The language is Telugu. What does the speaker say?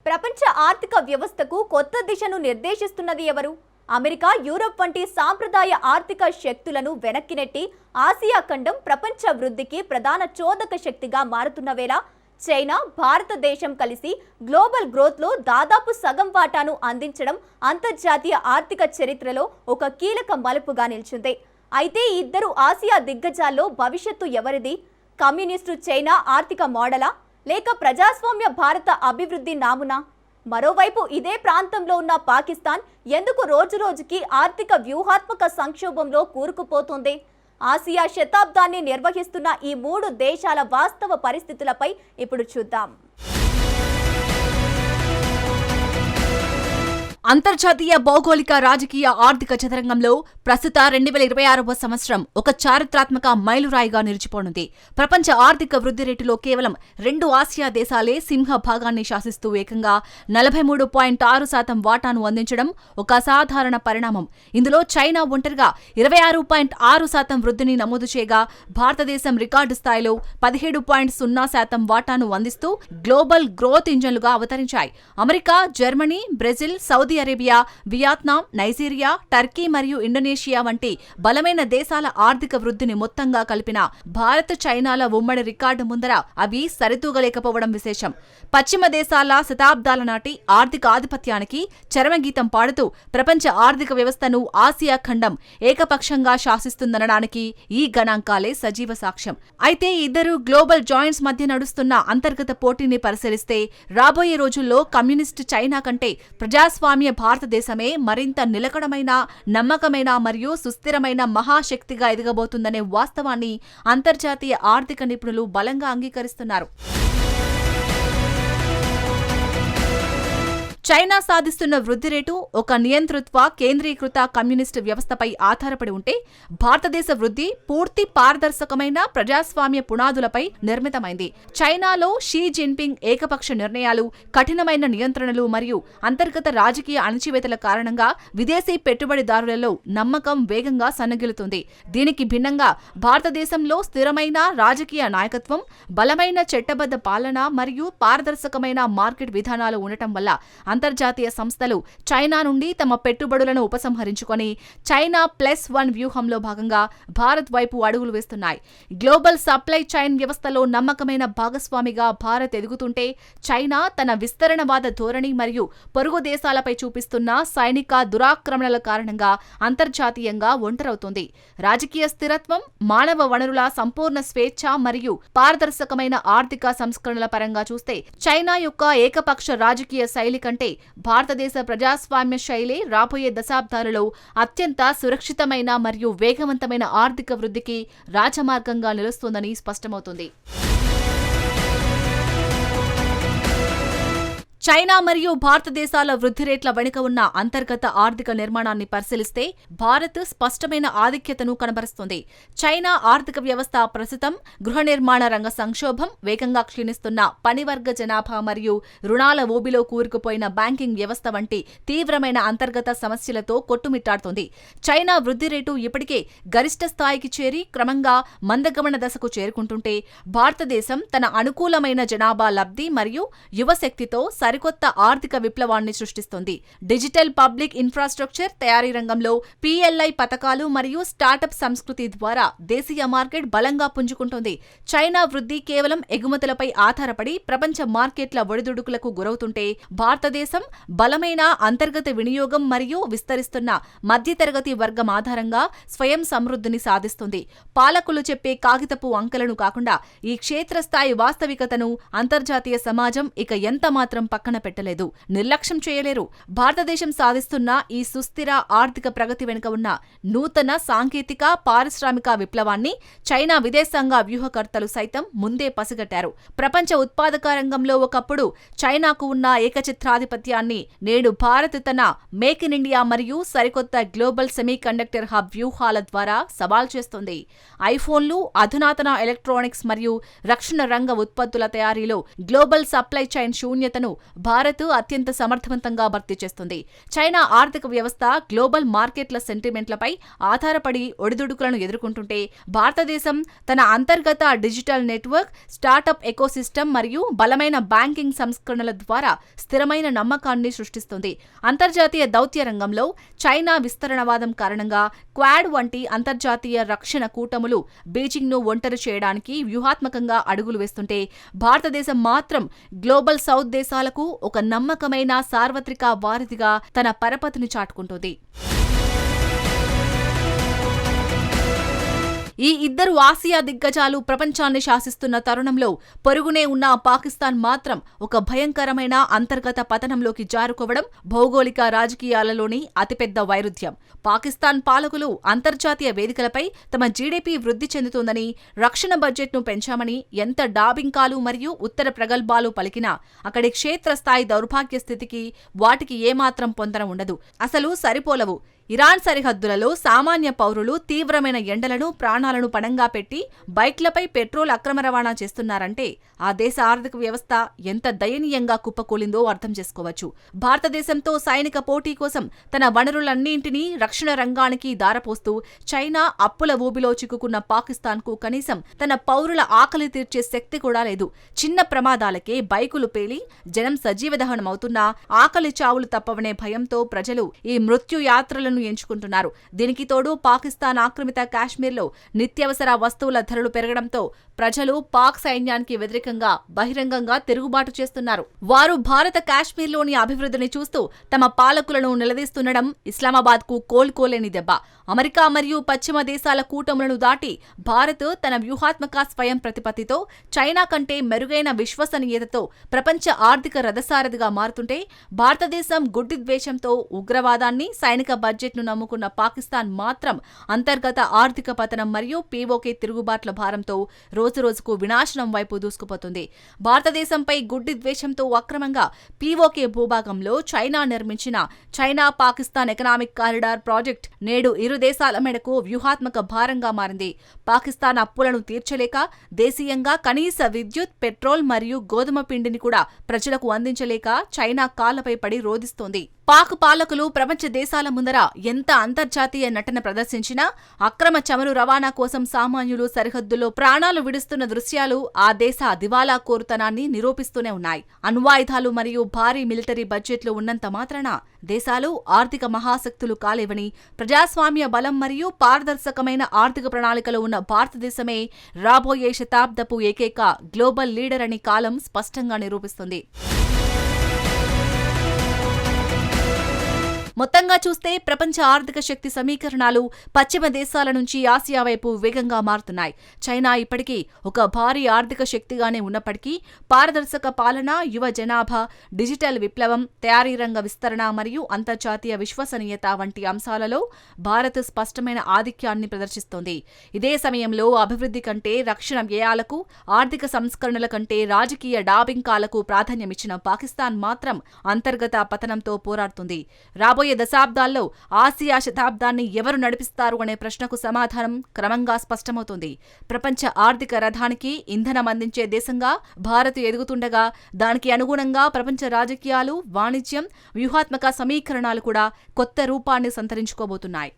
ప్రపంచ ఆర్థిక వ్యవస్థకు కొత్త దిశను నిర్దేశిస్తున్నది ఎవరు? అమెరికా, యూరప్ వంటి సాంప్రదాయ ఆర్థిక శక్తులను వెనక్కి నెట్టి ఆసియా ఖండం ప్రపంచ వృద్ధికి ప్రధాన చోదక శక్తిగా మారుతున్న వేళ చైనా, భారతదేశం కలిసి గ్లోబల్ గ్రోత్లో దాదాపు సగం వాటాను అందించడం అంతర్జాతీయ ఆర్థిక చరిత్రలో ఒక కీలక మలుపుగా నిలిచింది. అయితే ఈ ఇద్దరు ఆసియా దిగ్గజాల్లో భవిష్యత్తు ఎవరిది? కమ్యూనిస్టు చైనా ఆర్థిక మోడలా, లేక ప్రజాస్వామ్య భారత అభివృద్ధి నామునా? మరోవైపు ఇదే ప్రాంతంలో ఉన్న పాకిస్తాన్ ఎందుకు రోజురోజుకి ఆర్థిక వ్యూహాత్మక సంక్షోభంలో కూరుకుపోతుంది? ఆసియా శతాబ్దాన్ని నిర్వహిస్తున్న ఈ మూడు దేశాల వాస్తవ పరిస్థితులపై ఇప్పుడు చూద్దాం. అంతర్జాతీయ భౌగోళిక రాజకీయ ఆర్థిక చదరంగంలో ప్రస్తుత 2026వ సంవత్సరం ఒక చారిత్రాత్మక మైలురాయిగా నిలిచిపోనుంది. ప్రపంచ ఆర్థిక వృద్ధి రేటులో కేవలం 2 ఆసియా దేశాలే సింహ భాగాన్ని శాసిస్తూ ఏకంగా 43.6% వాటాను అందించడం ఒక అసాధారణ పరిణామం. ఇందులో చైనా ఒంటరిగా 26.6% వృద్ధిని నమోదు చేయగా, భారతదేశం రికార్డు స్థాయిలో 17.0% వాటాను అందిస్తూ గ్లోబల్ గ్రోత్ ఇంజన్లుగా అవతరించాయి. America, Germany, Brazil, Saudi Arabia, Vietnam, Nigeria, Turkey మరియు ఇండోనేషియా వంటి బలమైన దేశాల ఆర్థిక వృద్ధిని మొత్తంగా కలిపిన భారత్, చైనాల ఉమ్మడి రికార్డు ముందర అవి సరితూగలేకపోవడం విశేషం. పశ్చిమ దేశాల శతాబ్దాల నాటి ఆర్థిక ఆధిపత్యానికి చరమగీతం పాడుతూ ప్రపంచ ఆర్థిక వ్యవస్థను ఆసియా ఖండం ఏకపక్షంగా శాసిస్తుందనడానికి ఈ గణాంకాలే సజీవ సాక్ష్యం. అయితే ఇద్దరు గ్లోబల్ జాయింట్స్ మధ్య నడుస్తున్న అంతర్గత పోటీని పరిశీలిస్తే రాబోయే రోజుల్లో కమ్యూనిస్టు చైనా కంటే ప్రజాస్వామ్య భారతదేశమే మరింత నిలకడమైన, నమ్మకమైన మరియు సుస్థిరమైన మహాశక్తిగా ఎదగబోతుందనే వాస్తవాన్ని అంతర్జాతీయ ఆర్థిక నిపుణులు బలంగా అంగీకరిస్తున్నారు. చైనా సాధిస్తున్న వృద్ధి రేటు ఒక నియంతృత్వ, కేంద్రీకృత కమ్యూనిస్టు వ్యవస్థపై ఆధారపడి ఉంటే, భారతదేశ వృద్ధి పూర్తి పారదర్శకమైన ప్రజాస్వామ్య పునాదులపై నిర్మితమైంది. చైనాలో షీ జిన్పింగ్ ఏకపక్ష నిర్ణయాలు, కఠినమైన నియంత్రణలు మరియు అంతర్గత రాజకీయ అణచివేతల కారణంగా విదేశీ పెట్టుబడిదారులలో నమ్మకం వేగంగా సన్నగిల్లుతుంది. దీనికి భిన్నంగా భారతదేశంలో స్థిరమైన రాజకీయ నాయకత్వం, బలమైన చట్టబద్ధ పాలన మరియు పారదర్శకమైన మార్కెట్ విధానాలు ఉండటం వల్ల అంతర్జాతీయ సంస్థలు చైనా నుండి తమ పెట్టుబడులను ఉపసంహరించుకొని చైనా +1 వ్యూహంలో భాగంగా భారత్ వైపు అడుగులు వేస్తున్నాయి. గ్లోబల్ సప్లై చైన్ వ్యవస్థలో నమ్మకమైన భాగస్వామిగా భారత్ ఎదుగుతుంటే, చైనా తన విస్తరణవాద ధోరణి మరియు పొరుగు దేశాలపై చూపిస్తున్న సైనిక దురాక్రమణల కారణంగా అంతర్జాతీయంగా ఒంటరవుతుంది. రాజకీయ స్థిరత్వం, మానవ వనరుల సంపూర్ణ స్వేచ్ఛ మరియు పారదర్శకమైన ఆర్థిక సంస్కరణల పరంగా చూస్తే చైనా యొక్క ఏకపక్ష రాజకీయ శైలి కంటే భారతదేశ ప్రజాస్వామ్య శైలి రాబోయే దశాబ్దాలలో అత్యంత సురక్షితమైన మరియు వేగవంతమైన ఆర్థిక వృద్ధికి రాజమార్గంగా నిలుస్తుందని స్పష్టమవుతుంది. చైనా మరియు భారతదేశాల వృద్ధి రేట్ల వెనుక ఉన్న అంతర్గత ఆర్థిక నిర్మాణాన్ని పరిశీలిస్తే భారత్ స్పష్టమైన ఆధిక్యతను కనబరుస్తుంది. చైనా ఆర్థిక వ్యవస్థ ప్రస్తుతం గృహ నిర్మాణ రంగ సంక్షోభం, వేగంగా క్షీణిస్తున్న పనివర్గ జనాభా మరియు రుణాల ఊబిలో కూరుకుపోయిన బ్యాంకింగ్ వ్యవస్థ వంటి తీవ్రమైన అంతర్గత సమస్యలతో కొట్టుమిట్టాడుతోంది. చైనా వృద్ధి రేటు ఇప్పటికే గరిష్ట స్థాయికి చేరి క్రమంగా మందగమన దశకు చేరుకుంటుంటే, భారతదేశం తన అనుకూలమైన జనాభా లబ్ధి మరియు యువశక్తితో సరికొత్త ఆర్థిక విప్లవాన్ని సృష్టిస్తుంది. డిజిటల్ పబ్లిక్ ఇన్ఫ్రాస్ట్రక్చర్ తయారీ రంగంలో PLI పథకాలు మరియు స్టార్టప్ సంస్కృతి ద్వారా దేశీయ మార్కెట్ బలంగా పుంజుకుంటుంది. చైనా వృద్ధి కేవలం ఎగుమతులపై ఆధారపడి ప్రపంచ మార్కెట్ల ఒడిదుడుకులకు గురవుతుంటే, భారతదేశం బలమైన అంతర్గత వినియోగం మరియు విస్తరిస్తున్న మధ్యతరగతి వర్గం ఆధారంగా స్వయం సమృద్ధిని సాధిస్తుంది. పాలకులు చెప్పే కాగితపు అంకెలను కాకుండా ఈ క్షేత్రస్థాయి వాస్తవికతను అంతర్జాతీయ సమాజం ఇక ఎంత మాత్రం పక్కన పెట్టలేదు, నిర్లక్ష్యం చేయలేరు. భారతదేశం సాధిస్తున్న ఈ సుస్థిర ఆర్థిక ప్రగతి వెనుక ఉన్న నూతన సాంకేతిక, పారిశ్రామిక విప్లవాన్ని చైనా విదేశాంగ వ్యూహకర్తలు సైతం ముందే పసిగట్టారు. ప్రపంచ ఉత్పాదక రంగంలో ఒకప్పుడు చైనాకు ఉన్న ఏకఛత్రాధిపత్యాన్ని నేడు భారత్ తన మేక్ ఇన్ ఇండియా మరియు సరికొత్త గ్లోబల్ సెమీకండక్టర్ హబ్ వ్యూహాల ద్వారా సవాల్ చేస్తుంది. ఐఫోన్లు, అధునాతన ఎలక్ట్రానిక్స్ మరియు రక్షణ రంగ ఉత్పత్తుల తయారీలో గ్లోబల్ సప్లై చైన్ శూన్యతను భారత్ అత్యంత సమర్థవంతంగా భర్తీ చేస్తుంది. చైనా ఆర్థిక వ్యవస్థ గ్లోబల్ మార్కెట్ల సెంటిమెంట్లపై ఆధారపడి ఒడిదుడుకులను ఎదుర్కొంటుంటే, భారతదేశం తన అంతర్గత డిజిటల్ నెట్వర్క్, స్టార్టప్ ఎకోసిస్టమ్ మరియు బలమైన బ్యాంకింగ్ సంస్కరణల ద్వారా స్థిరమైన నమ్మకాన్ని సృష్టిస్తుంది. అంతర్జాతీయ దౌత్య రంగంలో చైనా విస్తరణవాదం కారణంగా క్వాడ్ వంటి అంతర్జాతీయ రక్షణ కూటములు బీజింగ్ను ఒంటరి చేయడానికి వ్యూహాత్మకంగా అడుగులు వేస్తుంటే, భారతదేశం మాత్రం గ్లోబల్ సౌత్ దేశాలకు ఒక నమ్మకమైన సార్వత్రిక వారధిగా తన పరపతిని చాటుకుంటోంది. ఈ ఇద్దరు ఆసియా దిగ్గజాలు ప్రపంచాన్ని శాసిస్తున్న తరుణంలో పొరుగునే ఉన్న పాకిస్తాన్ మాత్రం ఒక భయంకరమైన అంతర్గత పతనంలోకి జారుకోవడం భౌగోళిక రాజకీయాలలోని అతిపెద్ద వైరుధ్యం. పాకిస్తాన్ పాలకులు అంతర్జాతీయ వేదికలపై తమ జీడీపీ వృద్ధి చెందుతోందని, రక్షణ బడ్జెట్ను పెంచామని ఎంత డాబింకాలు మరియు ఉత్తర ప్రగల్భాలు పలికినా అక్కడి క్షేత్రస్థాయి దౌర్భాగ్య స్థితికి వాటికి ఏమాత్రం పొంతన ఉండదు. అసలు సరిపోలవు. ఇరాన్ సరిహద్దులలో సామాన్య పౌరులు తీవ్రమైన ఎండలను, ప్రాణాలను పణంగా పెట్టి బైక్లపై పెట్రోల్ అక్రమ రవాణా చేస్తున్నారంటే ఆ దేశ ఆర్థిక వ్యవస్థ ఎంత దయనీయంగా కుప్పకూలిందో అర్థం చేసుకోవచ్చు. భారతదేశంతో సైనిక పోటీ కోసం తన వనరులన్నింటినీ రక్షణ రంగానికి దారపోస్తూ చైనా అప్పుల ఊబిలో చిక్కుకున్న పాకిస్తాన్కు కనీసం తన పౌరుల ఆకలి తీర్చే శక్తి కూడా లేదు. చిన్న ప్రమాదాలకే బైకులు పేలి జనం సజీవ దహనమవుతున్నా ఆకలి చావులు తప్పవనే భయంతో ప్రజలు ఈ మృత్యు యాత్రలను ఎంచుకుంటున్నారు. దీనికి తోడు పాకిస్తాన్ ఆక్రమిత కాశ్మీర్లో నిత్యావసర వస్తువుల ధరలు పెరగడంతో ప్రజలు పాక్ సైన్యానికి వ్యతిరేకంగా బహిరంగంగా తిరుగుబాటు చేస్తున్నారు. వారు భారత కాశ్మీర్లోని అభివృద్ధిని చూస్తూ తమ పాలకులను నిలదీస్తుండడం ఇస్లామాబాద్కు కోలుకోలేని దెబ్బ. అమెరికా మరియు పశ్చిమ దేశాల కూటములను దాటి భారత్ తన వ్యూహాత్మక స్వయం ప్రతిపత్తితో, చైనా కంటే మెరుగైన విశ్వసనీయతతో ప్రపంచ ఆర్థిక రథసారథిగా మారుతుంటే, భారతదేశం గుడ్డి ద్వేషంతో ఉగ్రవాదాన్ని, సైనిక బడ్జెట్ను నమ్ముకున్న పాకిస్తాన్ మాత్రం అంతర్గత ఆర్థిక పతనం మరియు పీఓకే తిరుగుబాట్ల భారంతో రోజురోజుకు వినాశనం వైపు దూసుకుపోతుంది. భారతదేశంపై గుడ్డి ద్వేషంతో అక్రమంగా పీఓకే భూభాగంలో చైనా నిర్మించిన China Pakistan economic corridor project నేడు ఇరు దేశాల మెడకు వ్యూహాత్మక భారంగా మారింది. పాకిస్తాన్ అప్పులను తీర్చలేక దేశీయంగా కనీస విద్యుత్, పెట్రోల్ మరియు గోధుమ పిండిని కూడా ప్రజలకు అందించలేక చైనా కాళ్లపై పడి రోదిస్తోంది. పాక్ పాలకులు ప్రపంచ దేశాల ముందర ఎంత అంతర్జాతీయ నటన ప్రదర్శించినా అక్రమ చమురు రవాణా కోసం సామాన్యులు సరిహద్దుల్లో ప్రాణాలు విడుస్తున్న దృశ్యాలు ఆ దేశ దివాలా కోరుతనాన్ని నిరూపిస్తూనే ఉన్నాయి. అణ్వాయుధాలు మరియు భారీ మిలిటరీ బడ్జెట్లు ఉన్నంత మాత్రాన దేశాలు ఆర్థిక మహాశక్తులు కాలేవని, ప్రజాస్వామ్య బలం మరియు పారదర్శకమైన ఆర్థిక ప్రణాళికలు ఉన్న భారతదేశమే రాబోయే శతాబ్దపు ఏకైక గ్లోబల్ లీడర్ అని కాలం స్పష్టంగా నిరూపిస్తుంది. మొత్తంగా చూస్తే ప్రపంచ ఆర్థిక శక్తి సమీకరణాలు పశ్చిమ దేశాల నుంచి ఆసియా వైపు వేగంగా మారుతున్నాయి. చైనా ఇప్పటికీ ఒక భారీ ఆర్థిక శక్తిగానే ఉన్నప్పటికీ పారదర్శక పాలన, యువ జనాభా, డిజిటల్ విప్లవం, తయారీ రంగ విస్తరణ మరియు అంతర్జాతీయ విశ్వసనీయత వంటి అంశాలలో భారత్ స్పష్టమైన ఆధిక్యాన్ని ప్రదర్శిస్తోంది. ఇదే సమయంలో అభివృద్ధి కంటే రక్షణ వ్యయాలకు, ఆర్థిక సంస్కరణల కంటే రాజకీయ డాబింకాలకు ప్రాధాన్యమిచ్చిన పాకిస్తాన్ మాత్రం అంతర్గత పతనంతో పోరాడుతుంది. రాబోయే దశాబ్దాల్లో ఆసియా శతాబ్దాన్ని ఎవరు నడిపిస్తారు అనే ప్రశ్నకు సమాధానం క్రమంగా స్పష్టమవుతుంది. ప్రపంచ ఆర్థిక రథానికి ఇంధనం అందించే దేశంగా భారత్ ఎదుగుతుండగా దానికి అనుగుణంగా ప్రపంచ రాజకీయాలు, వాణిజ్యం, వ్యూహాత్మక సమీకరణాలు కూడా కొత్త రూపాన్ని సంతరించుకోబోతున్నాయి.